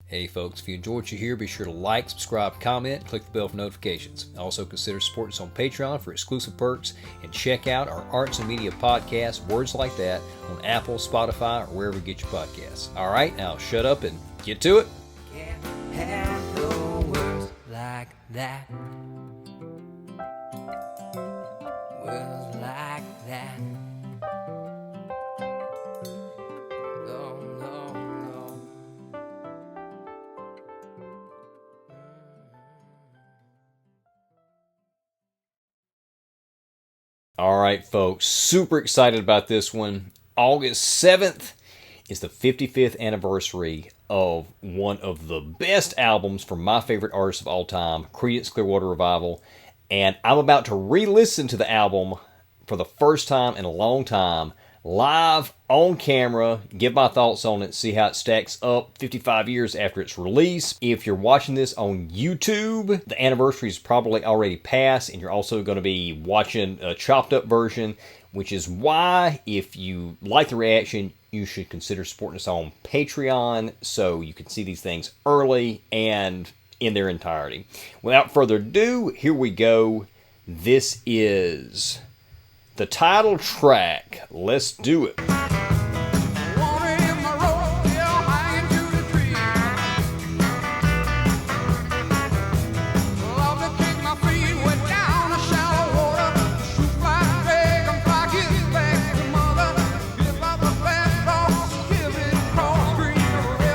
Hey folks, if you enjoyed what you hear, be sure to like, subscribe, comment, click the bell for notifications. Also consider supporting us on Patreon for exclusive perks, and check out our Arts and Media podcast, Words Like That, on Apple, Spotify, or wherever you get your podcasts. Alright, now shut up and get to it. Can't have no words like that. Words like that. No, no, no. Alright folks, super excited about this one. August 7th is the 55th anniversary of one of the best albums from my favorite artists of all time, Creedence Clearwater Revival. And I'm about to re-listen to the album for the first time in a long time, live on camera, give my thoughts on it, see how it stacks up 55 years after its release. If you're watching this on YouTube, the anniversary is probably already passed, and you're also going to be watching a chopped up version, which is why, if you like the reaction, you should consider supporting us on Patreon so you can see these things early and in their entirety. Without further ado, here we go. This is the title track. Let's do it.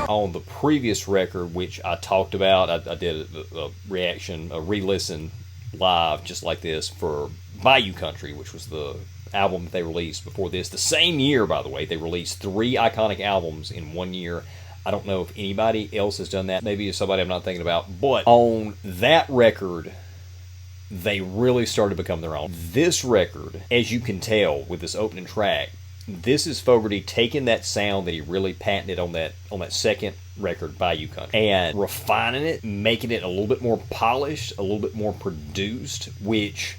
On the previous record, which I talked about, I did a reaction, a re-listen live just like this for Bayou Country, which was the album they released before this. The same year, by the way, they released 3 iconic albums in 1 year. I don't know if anybody else has done that. Maybe it's somebody I'm not thinking about. But on that record, they really started to become their own. This record, as you can tell with this opening track, this is Fogerty taking that sound that he really patented on that second record, Bayou Country, and refining it, making it a little bit more polished, a little bit more produced, which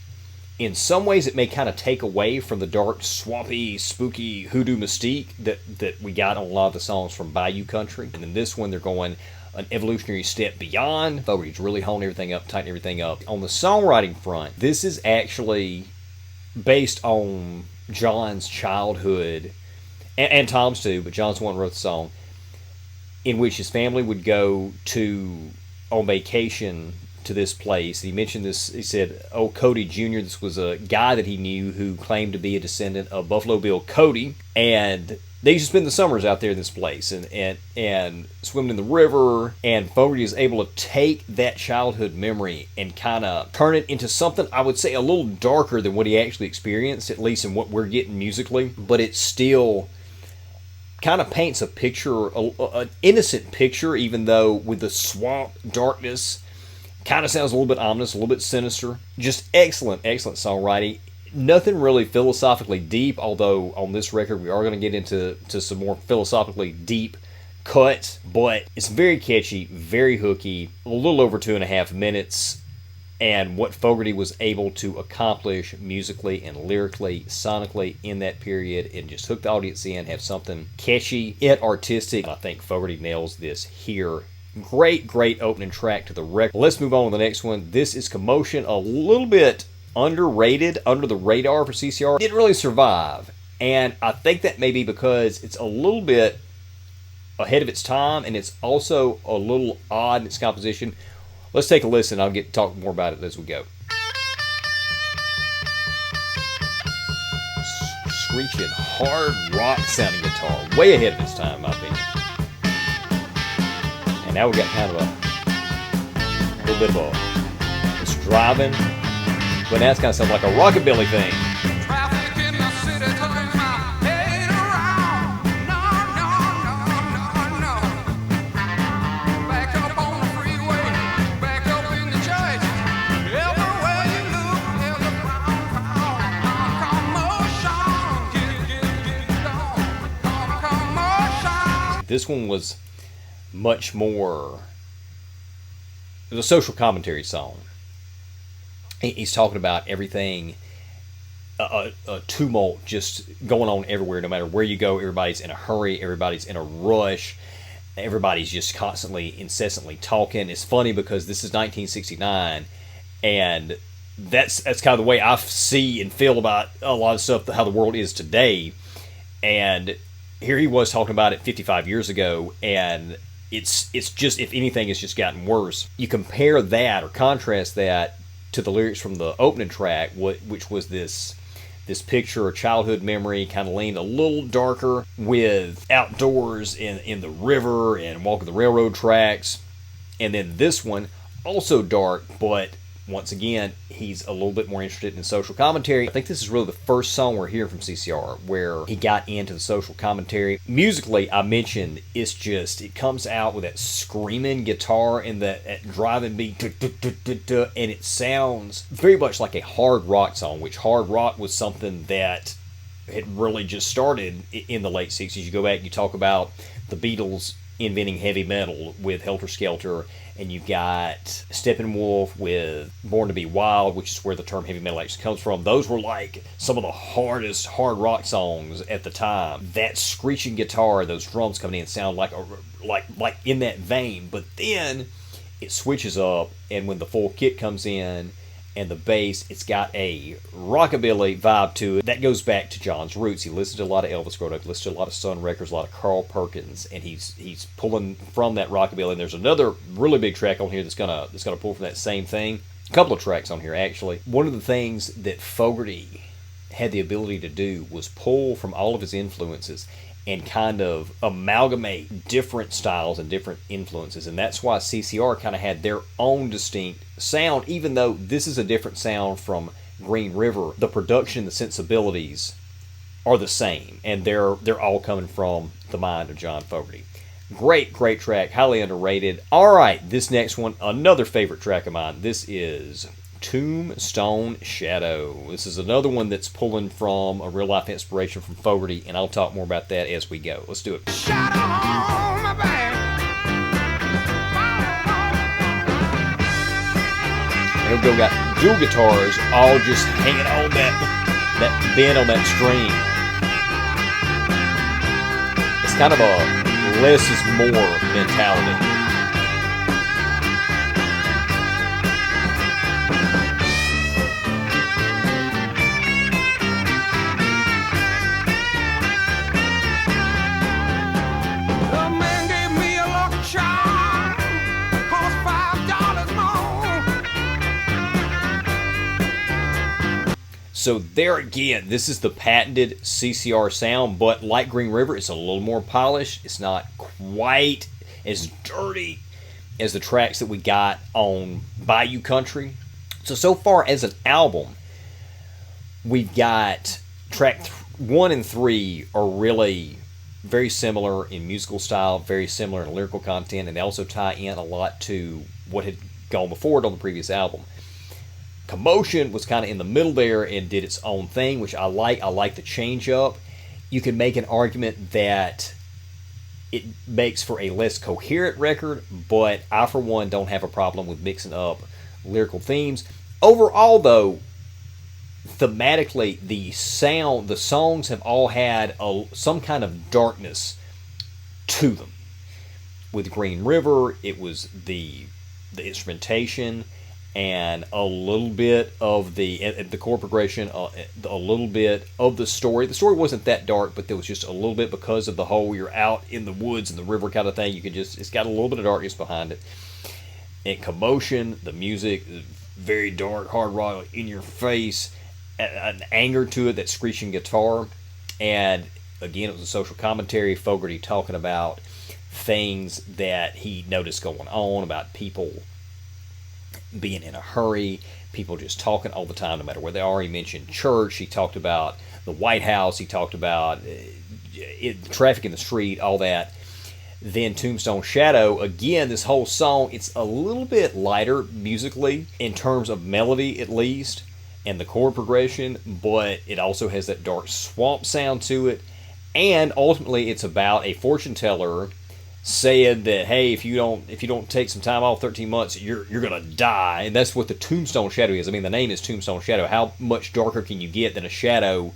in some ways it may kind of take away from the dark, swampy, spooky hoodoo mystique that we got on a lot of the songs from Bayou Country. And in this one, they're going an evolutionary step beyond. Fogerty's really honing everything up, tightening everything up. On the songwriting front, this is actually based on John's childhood, and Tom's too, but John's the one who wrote the song, in which his family would go on vacation to this place. He mentioned this, he said, oh, Cody Jr., this was a guy that he knew who claimed to be a descendant of Buffalo Bill Cody, and they used to spend the summers out there in this place and swimming in the river, and Fogerty is able to take that childhood memory and kind of turn it into something, I would say, a little darker than what he actually experienced, at least in what we're getting musically, but it still kind of paints a picture, an innocent picture, even though with the swamp darkness, kind of sounds a little bit ominous, a little bit sinister. Just excellent, excellent songwriting. Nothing really philosophically deep, although on this record we are going to get into some more philosophically deep cuts, but it's very catchy, very hooky, a little over 2.5 minutes, and what Fogerty was able to accomplish musically and lyrically, sonically in that period, and just hook the audience in, have something catchy yet artistic. I think Fogerty nails this here. Great, great opening track to the record. Let's move on to the next one. This is Commotion, a little bit underrated, under the radar for CCR. Didn't really survive, and I think that may be because it's a little bit ahead of its time, and it's also a little odd in its composition. Let's take a listen. I'll get to talk more about it as we go. Screeching, hard rock sounding guitar, way ahead of its time, in my opinion. And now we got kind of a little bit of it's driving. But now it's kind of sounds like a rockabilly thing. Traffic in the city turning my head around. No, no, no, no, no. Back up on the freeway, back up in the church. Everywhere you look, there's a commotion. This one was much more, it was a social commentary song. He's talking about everything, a tumult just going on everywhere. No matter where you go, everybody's in a hurry, everybody's in a rush. everybody's just constantly, incessantly talking. It's funny because this is 1969, and that's kind of the way I see and feel about a lot of stuff, how the world is today. And here he was talking about it 55 years ago, and it's just, if anything, it's just gotten worse. You compare that or contrast that to the lyrics from the opening track, which was this picture, a childhood memory, kind of leaned a little darker, with outdoors in the river and walking the railroad tracks. And then this one, also dark, but once again, he's a little bit more interested in social commentary. I think this is really the first song we're hearing from CCR where he got into the social commentary. Musically, I mentioned, it comes out with that screaming guitar and that driving beat, and it sounds very much like a hard rock song, which hard rock was something that had really just started in the late 60s. You go back, you talk about the Beatles inventing heavy metal with Helter Skelter, and you've got Steppenwolf with Born to Be Wild, which is where the term heavy metal actually comes from. Those were like some of the hardest hard rock songs at the time. That screeching guitar, those drums coming in, sound like in that vein. But then it switches up, and when the full kit comes in and the bass, it's got a rockabilly vibe to it. That goes back to John's roots. He listened to a lot of Elvis growing up, listened to a lot of Sun Records, a lot of Carl Perkins, and he's pulling from that rockabilly. And there's another really big track on here that's gonna pull from that same thing. A couple of tracks on here, actually. One of the things that Fogerty had the ability to do was pull from all of his influences and kind of amalgamate different styles and different influences. And that's why CCR kind of had their own distinct sound, even though this is a different sound from Green River. The production, the sensibilities are the same, and they're all coming from the mind of John Fogerty. Great track, highly underrated. All right, this next one, another favorite track of mine. This is Tombstone Shadow. This is another one that's pulling from a real life inspiration from Fogerty, and I'll talk more about that as we go. Let's do it. Shadow on my back. Here we go. Got dual guitars all just hanging on that bend on that string. It's kind of a less is more mentality. The man gave me a lucky charm, cost $5 more. So there again, this is the patented CCR sound, but like Green River, it's a little more polished. It's not quite as dirty as the tracks that we got on Bayou Country. So far as an album, we've got track 1 and 3 are really very similar in musical style, very similar in lyrical content, and they also tie in a lot to what had gone before it on the previous album. Commotion was kind of in the middle there and did its own thing, which I like. I like the change up. You can make an argument that it makes for a less coherent record, but I, for one, don't have a problem with mixing up lyrical themes. Overall, though, thematically, the songs have all had some kind of darkness to them. With Green River, it was the instrumentation and a little bit of the chord progression, a little bit of the story. The story wasn't that dark, but there was just a little bit because of the whole you're out in the woods and the river kind of thing. It's got a little bit of darkness behind it. And Commotion, the music, very dark, hard rock, in your face, an anger to it, that screeching guitar. And again, it was a social commentary. Fogerty talking about things that he noticed going on, about people being in a hurry, people just talking all the time, no matter where they are. He mentioned church. He talked about the White House. He talked about traffic in the street, all that. Then Tombstone Shadow, again, this whole song, it's a little bit lighter musically, in terms of melody at least, and the chord progression, but it also has that dark swamp sound to it. And ultimately, it's about a fortune teller saying that, hey, if you don't take some time off, 13 months, you're gonna die. And that's what the Tombstone Shadow is. I mean, the name is Tombstone Shadow. How much darker can you get than a shadow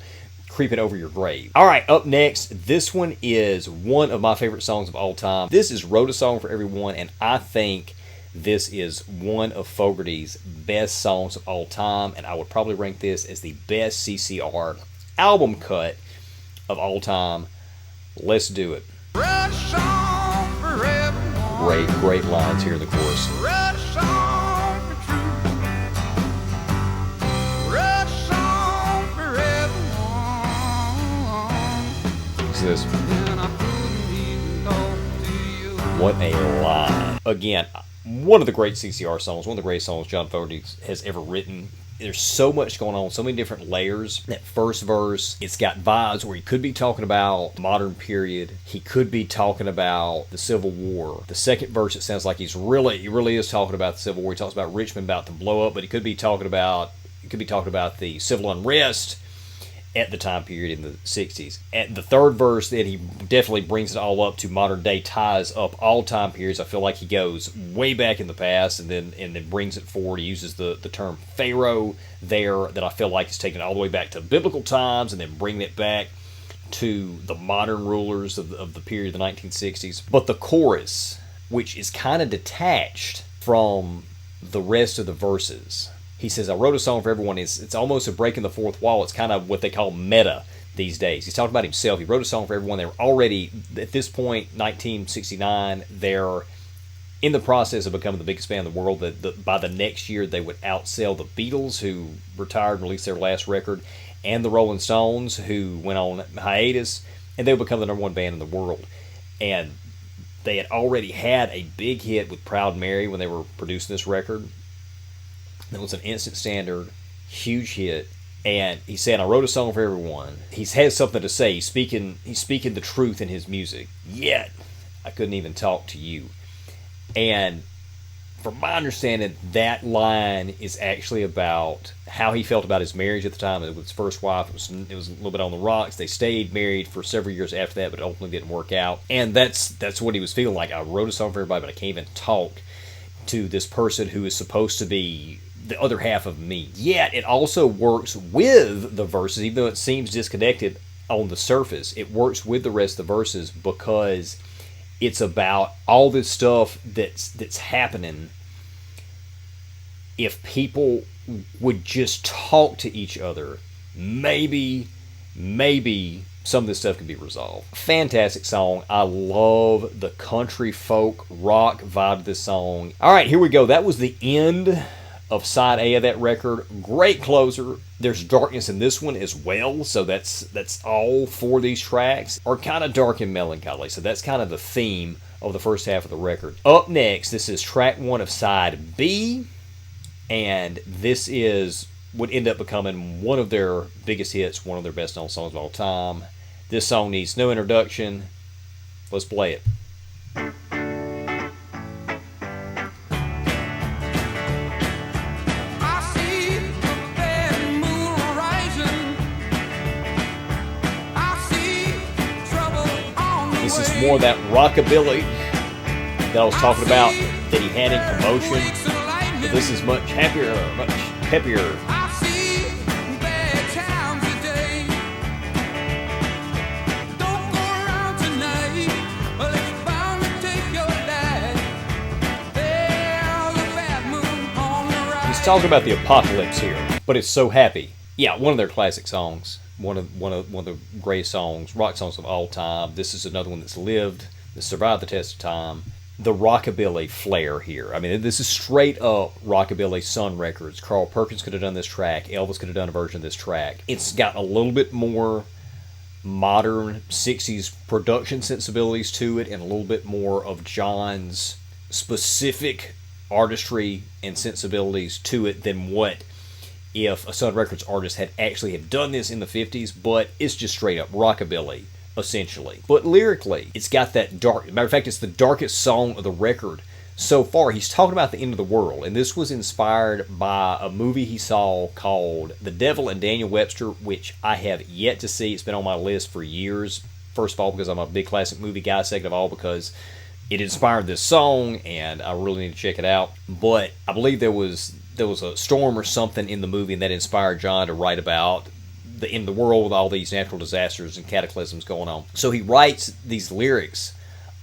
creeping over your grave. All right, up next, this one is one of my favorite songs of all time. This is Wrote a Song for Everyone, and I think this is one of Fogerty's best songs of all time, and I would probably rank this as the best CCR album cut of all time. Let's do it. Wrote a song for everyone. Great lines here in the chorus. Wrote a song for truth. Wrote a song for everyone. What's this? And I couldn't even talk to you. What a line. Again, one of the great CCR songs, one of the greatest songs John Fogerty has ever written. There's so much going on, so many different layers. That first verse, it's got vibes where he could be talking about modern period. He could be talking about the Civil War. The second verse, it sounds like he really is talking about the Civil War. He talks about Richmond about to blow up, but he could be talking about the civil unrest at the time period in the 60s. At the third verse, then he definitely brings it all up to modern day, ties up all time periods. I feel like he goes way back in the past and then brings it forward. He uses the term Pharaoh there that I feel like is taking it all the way back to biblical times and then bringing it back to the modern rulers of the period of the 1960s. But the chorus, which is kind of detached from the rest of the verses, he says, I wrote a song for everyone. It's almost a breaking the fourth wall. It's kind of what they call meta these days. He's talking about himself. He wrote a song for everyone. They were already, at this point, 1969, they're in the process of becoming the biggest band in the world. By the next year, they would outsell the Beatles, who retired and released their last record, and the Rolling Stones, who went on hiatus, and they would become the number one band in the world. And they had already had a big hit with Proud Mary when they were producing this record. That was an instant standard, huge hit. And he said, I wrote a song for everyone. He has something to say. He's speaking the truth in his music. Yet, I couldn't even talk to you. And from my understanding, that line is actually about how he felt about his marriage at the time with his first wife. It was a little bit on the rocks. They stayed married for several years after that, but it ultimately didn't work out. And that's what he was feeling like. I wrote a song for everybody, but I can't even talk to this person who is supposed to be the other half of me. Yet it also works with the verses, even though it seems disconnected on the surface. It works with the rest of the verses because it's about all this stuff that's happening. If people would just talk to each other, maybe some of this stuff could be resolved. Fantastic song. I love the country folk rock vibe of this song. All right, here we go. That was the end of side A of that record. Great closer. There's darkness in this one as well, so that's all four of these tracks are kind of dark and melancholy, so that's kind of the theme of the first half of the record. Up next, this is track 1 of side B, and this would end up becoming one of their biggest hits, one of their best known songs of all time. This song needs no introduction. Let's play it. This is more of that rockabilly that I was talking about that he had in Commotion. But this is much happier, much peppier. He's talking about the apocalypse here, but it's so happy. Yeah, one of their classic songs. One of the greatest songs, rock songs of all time. This is another one that's survived the test of time. The rockabilly flair here. I mean, this is straight up rockabilly Sun Records. Carl Perkins could have done this track. Elvis could have done a version of this track. It's got a little bit more modern 60s production sensibilities to it and a little bit more of John's specific artistry and sensibilities to it than what if a Sun Records artist had done this in the 50s, but it's just straight up rockabilly, essentially. But lyrically, it's got that dark, matter of fact, it's the darkest song of the record so far. He's talking about the end of the world, and this was inspired by a movie he saw called The Devil and Daniel Webster, which I have yet to see. It's been on my list for years. First of all, because I'm a big classic movie guy. Second of all, because it inspired this song, and I really need to check it out. But I believe there was a storm or something in the movie, and that inspired John to write about the end of the world with all these natural disasters and cataclysms going on. So he writes these lyrics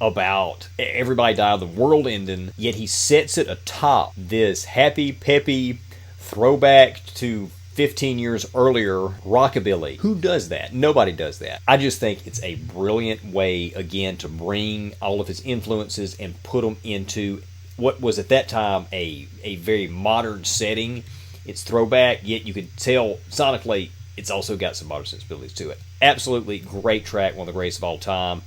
about everybody died, the world ending, yet he sets it atop this happy, peppy throwback to 15 years earlier rockabilly. Who does that? Nobody does that. I just think it's a brilliant way, again, to bring all of his influences and put them into what was at that time a very modern setting. It's throwback, yet you could tell sonically it's also got some modern sensibilities to it. Absolutely great track, one of the greatest of all time.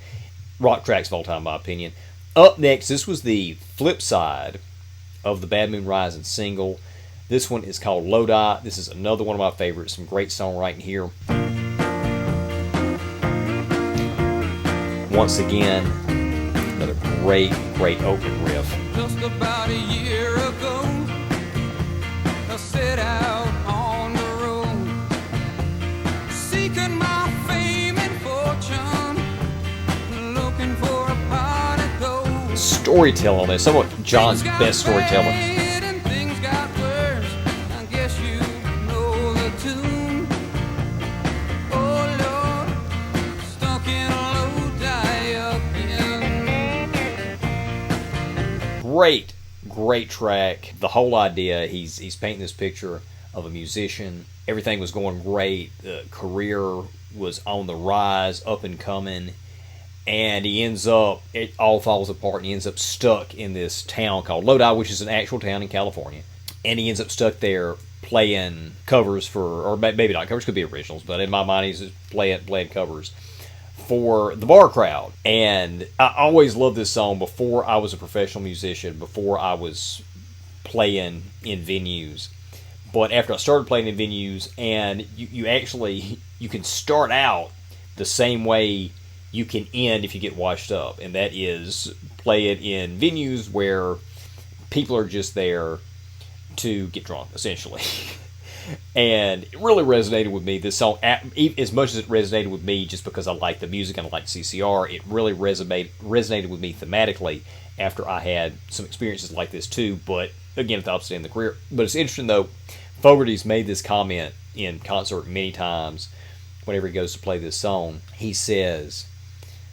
Rock tracks of all time, in my opinion. Up next, this was the flip side of the Bad Moon Rising single. This one is called Lodi. This is another one of my favorites. Some great songwriting here. Once again, another great open riff. Just about a year ago, I set out on the road, seeking my fame and fortune, looking for a pot of gold. Storytelling on this, somewhat John's best storyteller. Great track. The whole idea, he's painting this picture of a musician. Everything was going great. The career was on the rise, up and coming. And he ends up, it all falls apart, and he ends up stuck in this town called Lodi, which is an actual town in California. And he ends up stuck there playing covers for, or maybe not covers, could be originals, but in my mind he's just playing covers for the bar crowd. And I always loved this song before I was a professional musician, before I was playing in venues. But after I started playing in venues, and you actually, you can start out the same way you can end if you get washed up, and that is play it in venues where people are just there to get drunk, essentially. And it really resonated with me, this song, as much as it resonated with me just because I like the music and I like CCR, it really resonated with me thematically after I had some experiences like this too, but again, at the opposite end of the career. But it's interesting though, Fogerty's made this comment in concert many times whenever he goes to play this song. He says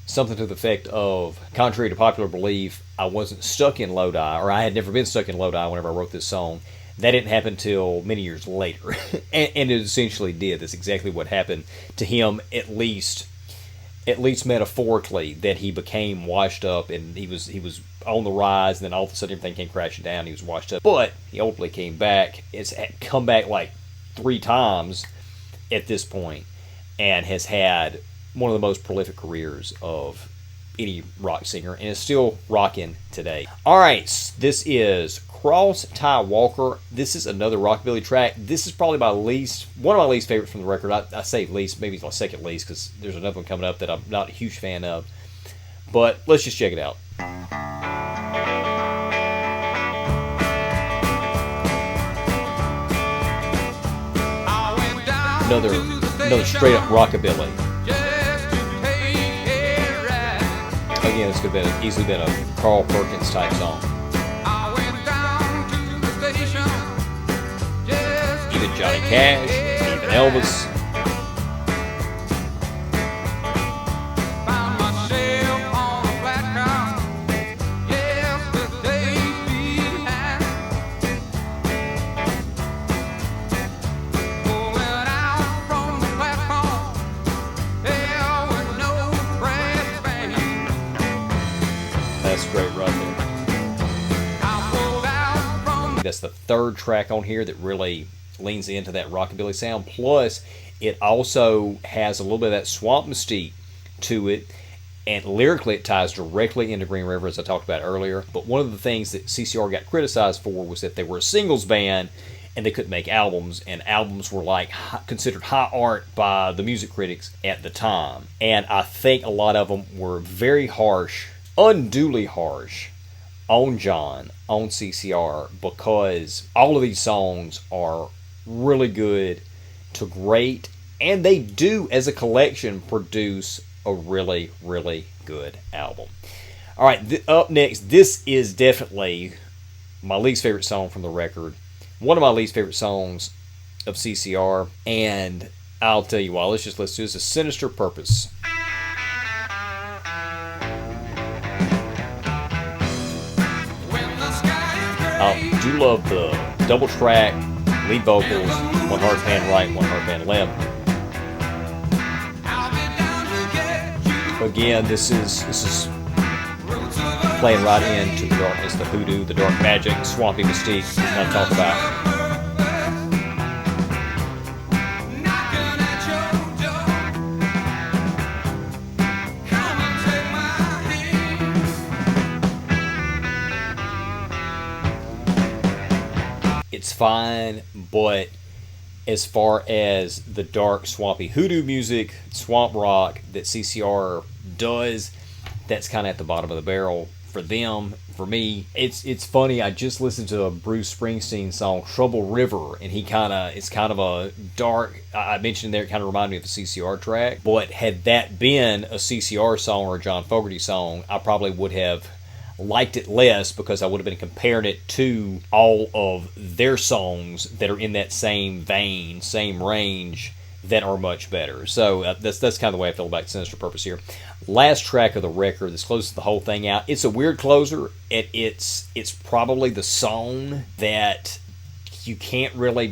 something to the effect of, contrary to popular belief, I wasn't stuck in Lodi, or I had never been stuck in Lodi whenever I wrote this song. That didn't happen until many years later. and it essentially did. That's exactly what happened to him, at least metaphorically, that he became washed up, and he was on the rise, and then all of a sudden everything came crashing down. He was washed up. But he ultimately came back. It's come back like 3 times at this point, and has had one of the most prolific careers of any rock singer, and is still rocking today. All right, this is Cross Ty Walker. This is another rockabilly track. This is probably one of my least favorites from the record. I say least, maybe it's my second least, because there's another one coming up that I'm not a huge fan of. But let's just check it out. Another straight up rockabilly. Again, this could have easily been a Carl Perkins type song. Even Johnny Cash, even Elvis. That's great right there. That's the third track on here that really leans into that rockabilly sound. Plus, it also has a little bit of that swamp mystique to it, and lyrically it ties directly into Green River, as I talked about earlier. But one of the things that CCR got criticized for was that they were a singles band and they couldn't make albums, and albums were like considered high art by the music critics at the time. And I think a lot of them were very harsh, unduly harsh, on John, on CCR, because all of these songs are really good to great, and they do, as a collection, produce a really, really good album. All right, up next, this is definitely my least favorite song from the record, one of my least favorite songs of CCR, and I'll tell you why. Let's do this. A Sinister Purpose. I do love the double track, lead vocals, one hard pan right, one hard pan left. Again, this is playing right into the darkness, the hoodoo, the dark magic, swampy mystique that I talk about. It's fine, but as far as the dark, swampy hoodoo music, swamp rock that CCR does, that's kind of at the bottom of the barrel for them. For me, it's funny. I just listened to a Bruce Springsteen song, Trouble River, and it's kind of a dark. I mentioned there, it kind of reminded me of a CCR track. But had that been a CCR song or a John Fogerty song, I probably would have liked it less, because I would have been comparing it to all of their songs that are in that same vein, same range, that are much better. So that's kind of the way I feel about Sinister Purpose here. Last track of the record, this closes the whole thing out. It's a weird closer. It's probably the song that you can't really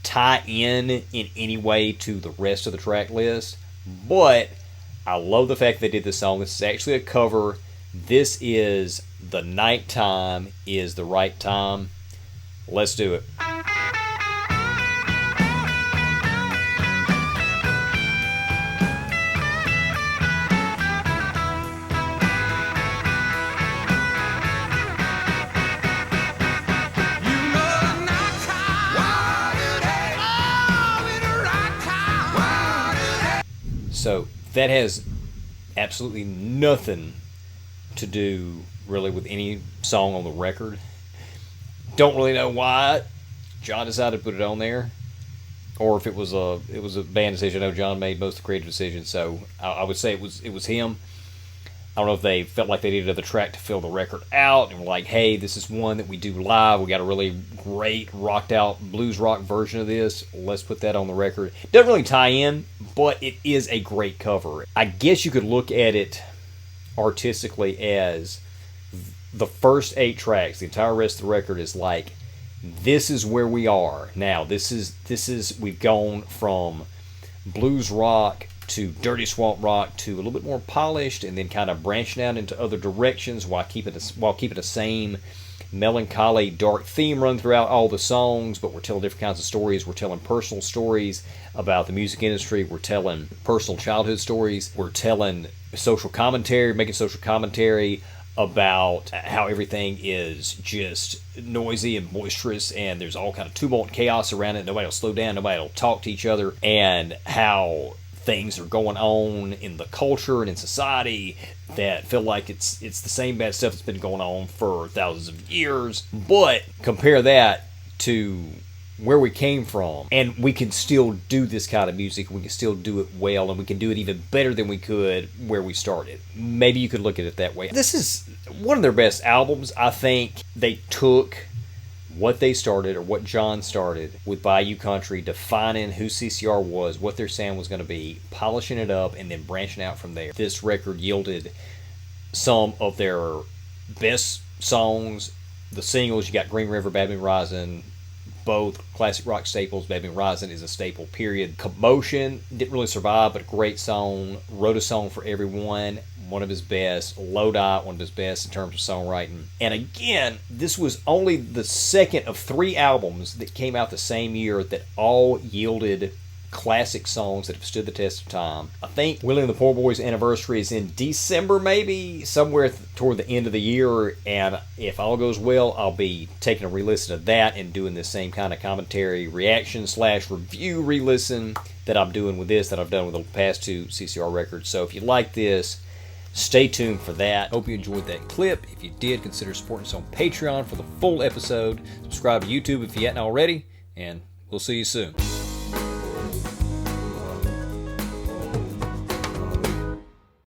tie in any way to the rest of the track list. But I love the fact they did this song. This is actually a cover. This is The Nighttime Is the Right Time. Let's do it. So that has absolutely nothing to do really with any song on the record. Don't really know why John decided to put it on there, or if it was a band decision. I know John made most of the creative decisions, so I would say it was him. I don't know if they felt like they needed another track to fill the record out, and were like, hey, this is one that we do live. We got a really great rocked out blues rock version of this. Let's put that on the record. Doesn't really tie in, but it is a great cover. I guess you could look at it artistically as the first 8 tracks. The entire rest of the record is like, this is where we are now. This is we've gone from blues rock to dirty swamp rock to a little bit more polished, and then kind of branching out into other directions while keeping the same melancholy, dark theme run throughout all the songs. But we're telling different kinds of stories. We're telling personal stories about the music industry. We're telling personal childhood stories. We're telling social commentary, making social commentary about how everything is just noisy and boisterous, and there's all kind of tumult and chaos around it. Nobody will slow down. Nobody will talk to each other, and how things are going on in the culture and in society that feel like it's the same bad stuff that's been going on for thousands of years. But compare that to where we came from, and we can still do this kind of music. We can still do it well, and we can do it even better than we could where we started. Maybe you could look at it that way. This is one of their best albums. I think they took what they started, or what John started with Bayou Country, defining who CCR was, what their sound was going to be, polishing it up, and then branching out from there. This record yielded some of their best songs. The singles, you got Green River, Bad Moon Rising, both classic rock staples. Bad Moon Rising is a staple, period. Commotion didn't really survive, but a great song. Wrote a Song for Everyone, one of his best. Lodi, one of his best in terms of songwriting. And again, this was only the second of 3 albums that came out the same year that all yielded classic songs that have stood the test of time. I think Willie and the Poor Boys' anniversary is in December, maybe, somewhere toward the end of the year, and if all goes well, I'll be taking a re-listen of that and doing the same kind of commentary, reaction / review re-listen that I'm doing with this, that I've done with the past 2 CCR records. So if you like this, stay tuned for that. Hope you enjoyed that clip. If you did, consider supporting us on Patreon for the full episode. Subscribe to YouTube if you hadn't already, and we'll see you soon.